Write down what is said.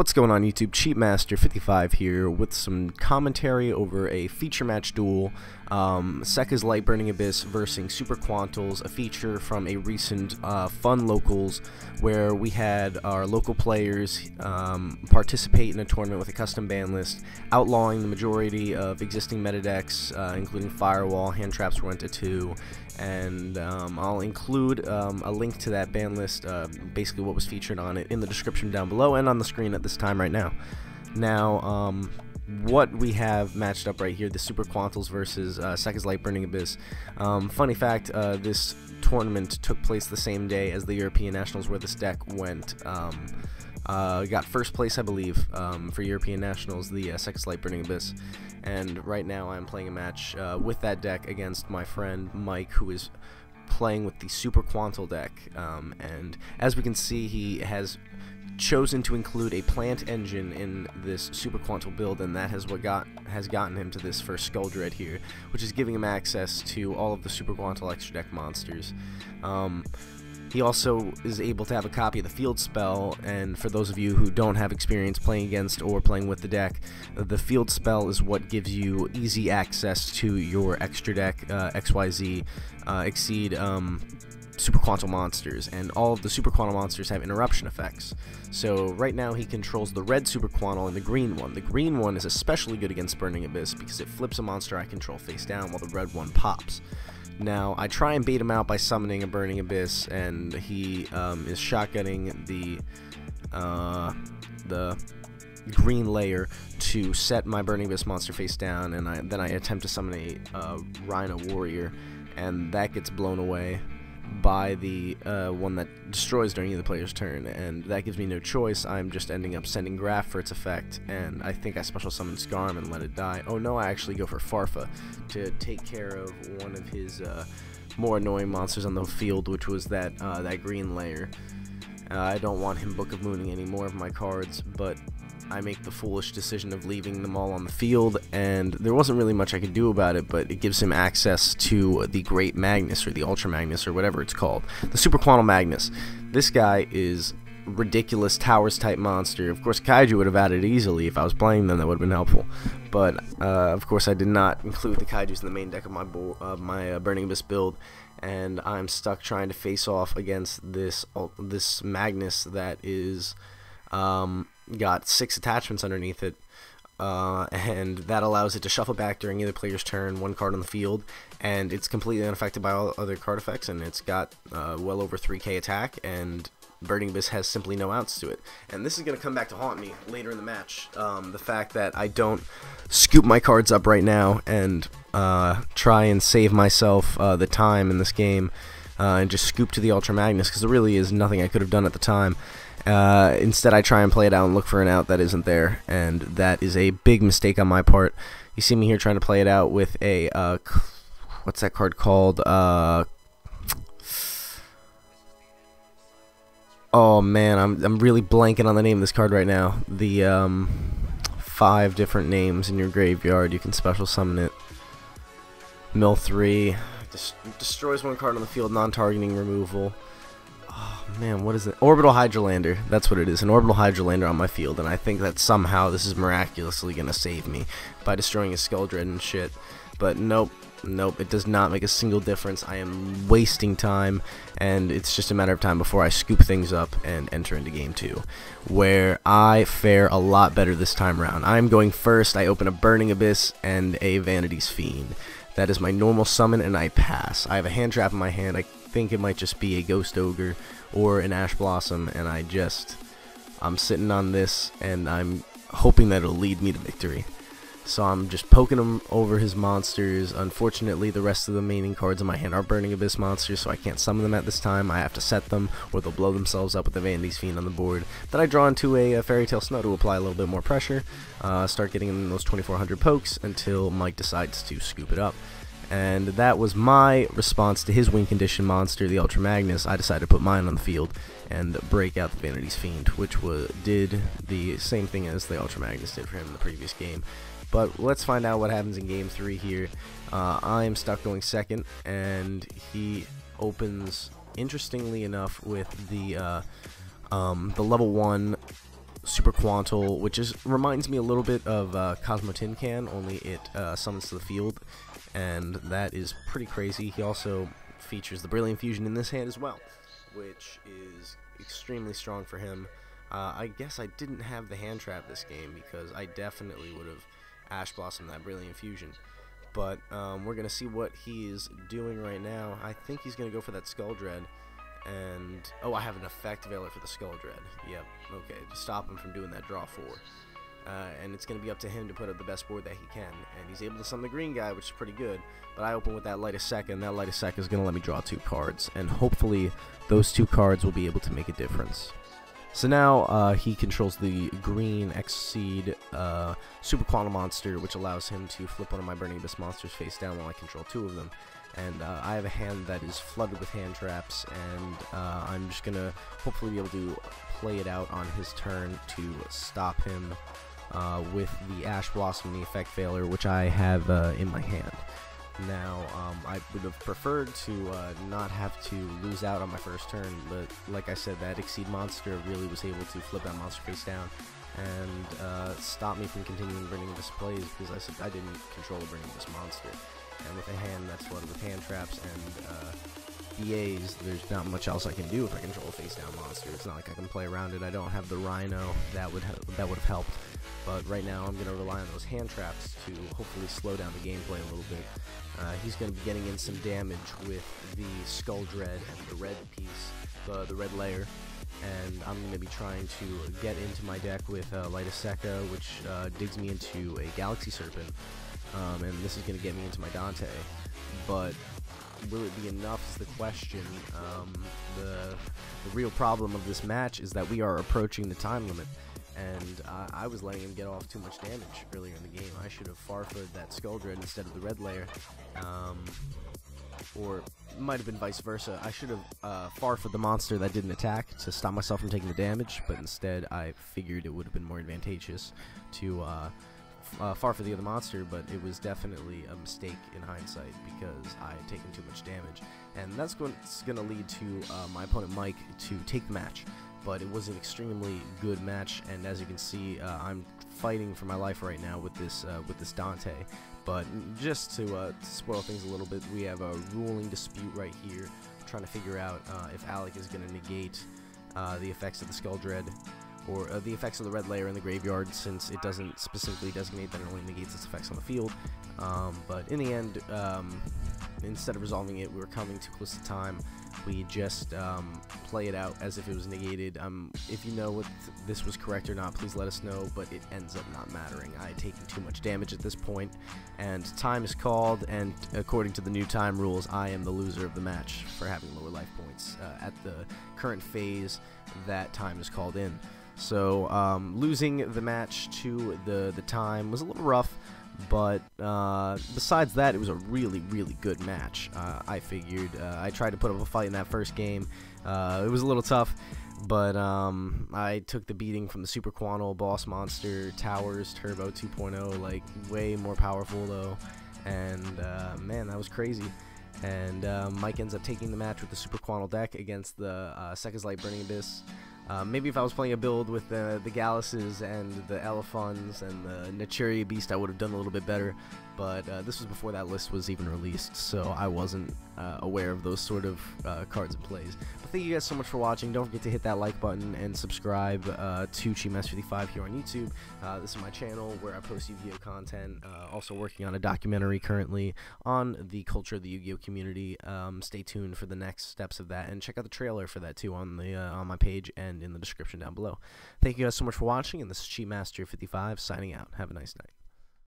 What's going on YouTube? Cheapmaster55 here with some commentary over a feature match duel. Sekka's Light Burning Abyss versus Super Quantals, a feature from a recent fun locals where we had our local players participate in a tournament with a custom ban list, outlawing the majority of existing meta decks, including Firewall, Hand Traps went to 2, and I'll include a link to that ban list, basically what was featured on it, in the description down below and on the screen at this time right now. Now, what we have matched up right here, the Super Quantals versus Sekka's Light Burning Abyss. Funny fact, this tournament took place the same day as the European Nationals, where this deck went, got first place, I believe, for European Nationals, the Sekka's Light Burning Abyss. And right now I'm playing a match with that deck against my friend Mike, who is playing with the Super Quantal deck. And as we can see, he has chosen to include a plant engine in this Super Quantal build, and that has what has gotten him to this first Skull Dread here, which is giving him access to all of the Super Quantal extra deck monsters. He also is able to have a copy of the field spell, and for those of you who don't have experience playing against or playing with the deck, the field spell is what gives you easy access to your extra deck, XYZ, Exceed, Super Quantal monsters, and all of the Super Quantal monsters have interruption effects. So right now he controls the red Super Quantal and the green one. The green one is especially good against Burning Abyss because it flips a monster I control face down while the red one pops. Now, I try and bait him out by summoning a Burning Abyss, and he is shotgunning the green layer to set my Burning Abyss monster face down, and then I attempt to summon a Rhino Warrior, and that gets blown away by the one that destroys during either player's turn, and that gives me no choice. I'm just ending up sending Graph for its effect, and I think I special summon Scarm and let it die. Oh no, I actually go for Farfa to take care of one of his more annoying monsters on the field, which was that green layer. I don't want him Book of Mooning any more of my cards, but I make the foolish decision of leaving them all on the field, and there wasn't really much I could do about it, but it gives him access to the Great Magnus, or the Ultra Magnus, or whatever it's called. The Super Quantal Magnus. This guy is ridiculous towers type monster. Of course, Kaiju would have added it easily. If I was playing them, that would have been helpful. But, of course, I did not include the Kaijus in the main deck of my Burning Abyss build, and I'm stuck trying to face off against this Magnus that is got 6 attachments underneath it, and that allows it to shuffle back during either player's turn, 1 card on the field, and it's completely unaffected by all other card effects, and it's got well over 3k attack, and Burning Abyss has simply no outs to it. And this is going to come back to haunt me later in the match, the fact that I don't scoop my cards up right now and try and save myself the time in this game, and just scoop to the Ultra Magnus, because there really is nothing I could have done at the time. Instead, I try and play it out and look for an out that isn't there, and that is a big mistake on my part. You see me here trying to play it out with a, what's that card called? Oh man, I'm really blanking on the name of this card right now. The 5 different names in your graveyard. You can special summon it. Mill 3 destroys 1 card on the field, non-targeting removal. Oh man, what is it? Orbital Hydralander. That's what it is. An Orbital Hydralander on my field, and I think that somehow this is miraculously gonna save me by destroying his Skull Dread and shit. But nope. Nope, it does not make a single difference. I am wasting time, and it's just a matter of time before I scoop things up and enter into game 2, where I fare a lot better this time around. I'm going first. I open a Burning Abyss and a Vanity's Fiend. That is my normal summon, and I pass. I have a Hand Trap in my hand. I think it might just be a Ghost Ogre or an Ash Blossom, and I'm sitting on this, and I'm hoping that it'll lead me to victory. So I'm just poking him over his monsters. Unfortunately, the rest of the remaining cards in my hand are Burning Abyss monsters, so I can't summon them at this time. I have to set them, or they'll blow themselves up with the Vanity's Fiend on the board. Then I draw into a Fairy Tale Snow to apply a little bit more pressure, start getting in those 2400 pokes until Mike decides to scoop it up. And that was my response to his win condition monster, the Ultra Magnus. I decided to put mine on the field and break out the Vanity's Fiend, which did the same thing as the Ultra Magnus did for him in the previous game. But let's find out what happens in game 3 here. I am stuck going second, and he opens, interestingly enough, with the level 1 Super Quantal, which reminds me a little bit of Cosmo Tin Can, only it summons to the field, and that is pretty crazy. He also features the Brilliant Fusion in this hand as well, which is extremely strong for him. I guess I didn't have the hand trap this game because I definitely would have Ash Blossomed that Brilliant Fusion. But we're going to see what he is doing right now. I think he's going to go for that Skull Dread. And, oh, I have an effect veiler for the Skull Dread. Yep, okay, to stop him from doing that draw 4. And it's going to be up to him to put up the best board that he can. And he's able to summon the green guy, which is pretty good. But I open with that Light of Sekka, and that Light of Sekka is going to let me draw 2 cards. And hopefully those 2 cards will be able to make a difference. So now he controls the green Exceed Super Quantal monster, which allows him to flip one of my Burning Abyss monsters face down while I control 2 of them. And I have a hand that is flooded with hand traps, and I'm just going to hopefully be able to play it out on his turn to stop him with the Ash Blossom, the effect failure, which I have in my hand. Now, I would have preferred to not have to lose out on my first turn, but like I said, that Exceed monster really was able to flip that monster face down and stop me from continuing bringing this plays, because I said I didn't control bringing this monster. And with a hand that's flooded with hand traps and DAs, there's not much else I can do if I control a face down monster. It's not like I can play around it. I don't have the Rhino that would have helped. But right now I'm going to rely on those hand traps to hopefully slow down the gameplay a little bit. He's going to be getting in some damage with the Skull Dread and the red piece, the red layer. And I'm going to be trying to get into my deck with Light of Sekka, which digs me into a Galaxy Serpent. And this is going to get me into my Dante. But will it be enough is the question. The real problem of this match is that we are approaching the time limit. And I was letting him get off too much damage earlier in the game. I should have farfed that Skull Dread instead of the red layer. Or it might have been vice versa. I should have farfed the monster that didn't attack to stop myself from taking the damage, but instead I figured it would have been more advantageous to farfed the other monster, but it was definitely a mistake in hindsight because I had taken too much damage. And that's going to lead to my opponent Mike to take the match. But it was an extremely good match, and as you can see, I'm fighting for my life right now with this Dante. But just to spoil things a little bit, we have a ruling dispute right here. I'm trying to figure out if Alec is going to negate the effects of the Skull Dread, or the effects of the red layer in the graveyard, since it doesn't specifically designate that it only negates its effects on the field. But in the end, instead of resolving it, we were coming too close to time. We just play it out as if it was negated. If you know if this was correct or not, please let us know, but it ends up not mattering. I had taken too much damage at this point, and time is called, and according to the new time rules, I am the loser of the match for having lower life points at the current phase that time is called in. So losing the match to the time was a little rough, but besides that, it was a really, really good match. I figured I tried to put up a fight in that first game. It was a little tough, but I took the beating from the Super Quantal boss monster, Towers Turbo 2.0, like way more powerful though, and man, that was crazy. And Mike ends up taking the match with the Super Quantal deck against the Sekka's Light Burning Abyss. Maybe if I was playing a build with the Gallases and the Elephants and the Naturia Beast, I would have done a little bit better, but this was before that list was even released, so I wasn't aware of those sort of cards and plays. But thank you guys so much for watching. Don't forget to hit that like button and subscribe to ChiMaster55 here on YouTube. This is my channel where I post YuGiOh content, also working on a documentary currently on the culture of the Yu-Gi-Oh community. Stay tuned for the next steps of that, and check out the trailer for that too on my page and in the description down below. Thank you guys so much for watching, and this is ChiMaster55 signing out. Have a nice night.